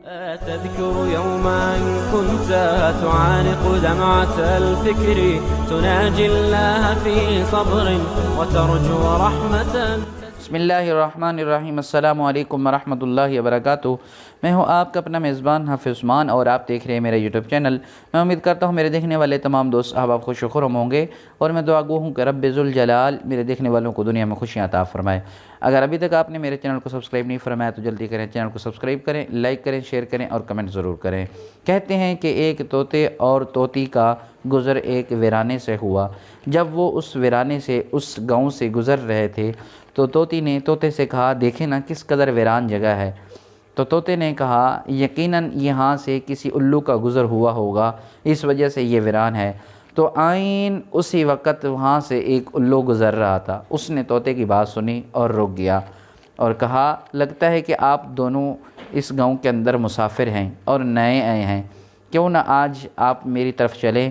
تذكر يوما كنت تعانق دمعة الفكر تناجي الله في صبر وترجو رحمة. بسم اللہ الرحمن الرحیم. السلام علیکم ورحمۃ اللہ وبرکاتہ. میں ہوں آپ کا اپنا میزبان حافظ عثمان اور آپ دیکھ رہے ہیں میرا یوٹیوب چینل. میں امید کرتا ہوں میرے دیکھنے والے تمام دوست احباب خوش و خرم ہوں گے اور میں دعا گو ہوں کہ رب ذوالجلال میرے دیکھنے والوں کو دنیا میں خوشیاں عطا فرمائے. اگر ابھی تک آپ نے میرے چینل کو سبسکرائب نہیں فرمایا تو جلدی کریں، چینل کو سبسکرائب کریں، لائک کریں، شیئر کریں اور کمنٹ ضرور کریں. کہتے ہیں کہ ایک طوطے اور طوطی کا گزر ایک ویرانے سے ہوا. جب وہ اس ویرانے سے اس گاؤں سے گزر رہے تھے تو طوطی نے طوطے سے کہا، دیکھیں نا کس قدر ویران جگہ ہے. تو طوطے نے کہا، یقیناً یہاں سے کسی الو کا گزر ہوا ہوگا، اس وجہ سے یہ ویران ہے. تو عین اسی وقت وہاں سے ایک الو گزر رہا تھا. اس نے طوطے کی بات سنی اور رک گیا اور کہا، لگتا ہے کہ آپ دونوں اس گاؤں کے اندر مسافر ہیں اور نئے آئے ہیں. کیوں نہ آج آپ میری طرف چلیں،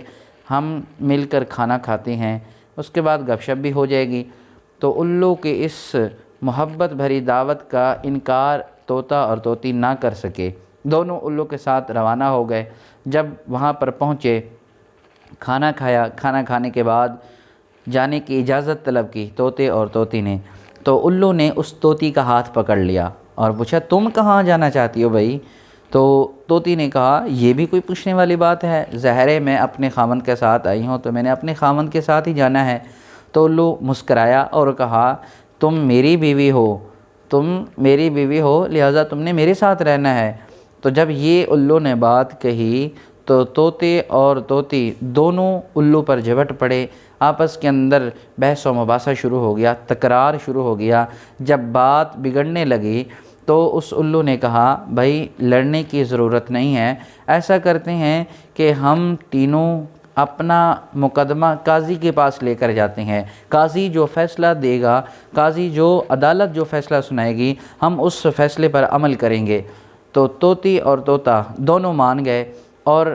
ہم مل کر کھانا کھاتے ہیں، اس کے بعد گپ شپ بھی ہو جائے گی. تو الو کے اس محبت بھری دعوت کا انکار طوطا اور طوطی نہ کر سکے. دونوں الو کے ساتھ روانہ ہو گئے. جب وہاں پر پہنچے، کھانا کھایا. کھانا کھانے کے بعد جانے کی اجازت طلب کی طوطے اور طوطی نے. تو الو نے اس طوطی کا ہاتھ پکڑ لیا اور پوچھا، تم کہاں جانا چاہتی ہو بھائی؟ تو طوطی نے کہا، یہ بھی کوئی پوچھنے والی بات ہے، ظاہر ہے میں اپنے خاوند کے ساتھ آئی ہوں تو میں نے اپنے خاوند کے ساتھ ہی جانا ہے. تو الو مسکرایا اور کہا، تم میری بیوی ہو لہٰذا تم نے میرے ساتھ رہنا ہے. تو جب یہ الو نے بات کہی تو طوطے اور طوطی دونوں الو پر جھپٹ پڑے. آپس کے اندر بحث و مباحثہ شروع ہو گیا، تکرار شروع ہو گیا. جب بات بگڑنے لگی تو اس الو نے کہا، بھائی لڑنے کی ضرورت نہیں ہے، ایسا کرتے ہیں کہ ہم تینوں اپنا مقدمہ قاضی کے پاس لے کر جاتے ہیں. قاضی جو فیصلہ دے گا، قاضی جو عدالت جو فیصلہ سنائے گی، ہم اس فیصلے پر عمل کریں گے. تو طوطی اور طوطا دونوں مان گئے اور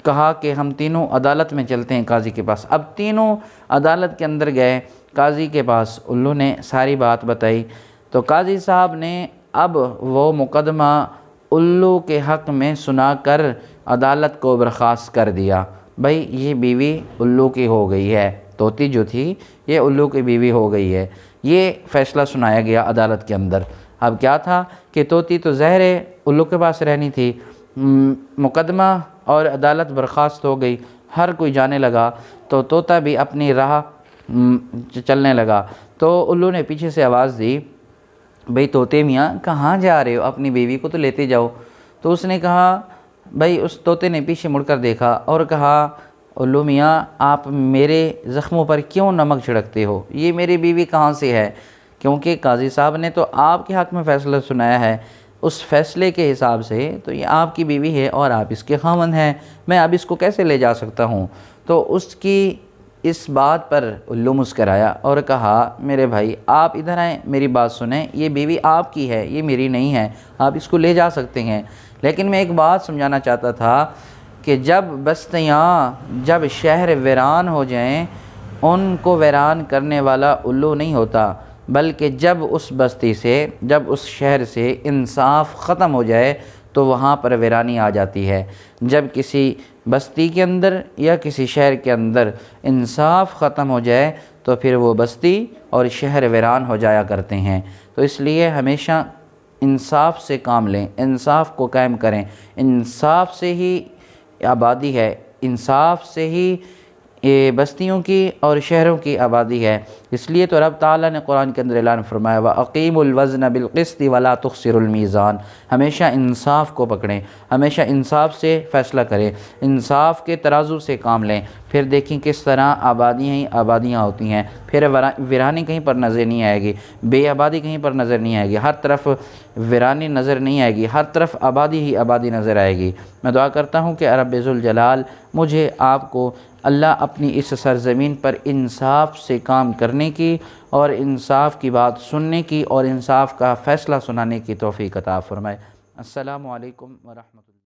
کہا کہ ہم تینوں عدالت میں چلتے ہیں قاضی کے پاس. اب تینوں عدالت کے اندر گئے قاضی کے پاس. الو نے ساری بات بتائی تو قاضی صاحب نے اب وہ مقدمہ الو کے حق میں سنا کر عدالت کو برخاست کر دیا. بھائی یہ بیوی الو کی ہو گئی ہے، طوطی جو تھی یہ الو کی بیوی ہو گئی ہے. یہ فیصلہ سنایا گیا عدالت کے اندر. اب کیا تھا کہ طوطی تو ظاہر ہے الو کے پاس رہنی تھی. مقدمہ اور عدالت برخاست ہو گئی، ہر کوئی جانے لگا. تو طوطا بھی اپنی راہ چلنے لگا. تو الو نے پیچھے سے آواز دی، بھئی طوطے میاں کہاں جا رہے ہو؟ اپنی بیوی کو تو لیتے جاؤ. تو اس نے کہا، بھئی اس طوطے نے پیچھے مڑ کر دیکھا اور کہا، الو میاں آپ میرے زخموں پر کیوں نمک چھڑکتے ہو؟ یہ میری بیوی کہاں سے ہے؟ کیونکہ قاضی صاحب نے تو آپ کے حق میں فیصلہ سنایا ہے، اس فیصلے کے حساب سے تو یہ آپ کی بیوی ہے اور آپ اس کے خاوند ہیں، میں اب اس کو کیسے لے جا سکتا ہوں؟ تو اس کی اس بات پر الو مسکرایا اور کہا، میرے بھائی آپ ادھر آئیں، میری بات سنیں، یہ بیوی آپ کی ہے، یہ میری نہیں ہے، آپ اس کو لے جا سکتے ہیں. لیکن میں ایک بات سمجھانا چاہتا تھا کہ جب بستیاں، جب شہر ویران ہو جائیں، ان کو ویران کرنے والا الو نہیں ہوتا، بلکہ جب اس بستی سے، جب اس شہر سے انصاف ختم ہو جائے تو وہاں پر ویرانی آ جاتی ہے. جب کسی بستی کے اندر یا کسی شہر کے اندر انصاف ختم ہو جائے تو پھر وہ بستی اور شہر ویران ہو جایا کرتے ہیں. تو اس لیے ہمیشہ انصاف سے کام لیں، انصاف کو قائم کریں. انصاف سے ہی آبادی ہے، انصاف سے ہی یہ بستیوں کی اور شہروں کی آبادی ہے. اس لیے تو رب تعالیٰ نے قرآن کے اندر اعلان فرمایا، وَأَقِيمُوا الْوَزْنَ بِالْقِسْطِ وَلَا تُخْسِرُوا الْمِيزَانَ. ہمیشہ انصاف کو پکڑیں، ہمیشہ انصاف سے فیصلہ کریں، انصاف کے ترازو سے کام لیں. پھر دیکھیں کس طرح آبادیاں ہی آبادیاں ہوتی ہیں. پھر ویرانی کہیں پر نظر نہیں آئے گی، بے آبادی کہیں پر نظر نہیں آئے گی، ہر طرف ویرانی نظر نہیں آئے گی، ہر طرف آبادی ہی آبادی نظر آئے گی. میں دعا کرتا ہوں کہ رب ذوالجلال مجھے آپ کو اللہ اپنی اس سرزمین پر انصاف سے کام کرنے کی اور انصاف کی بات سننے کی اور انصاف کا فیصلہ سنانے کی توفیق عطا فرمائے. السلام علیکم ورحمۃ اللہ.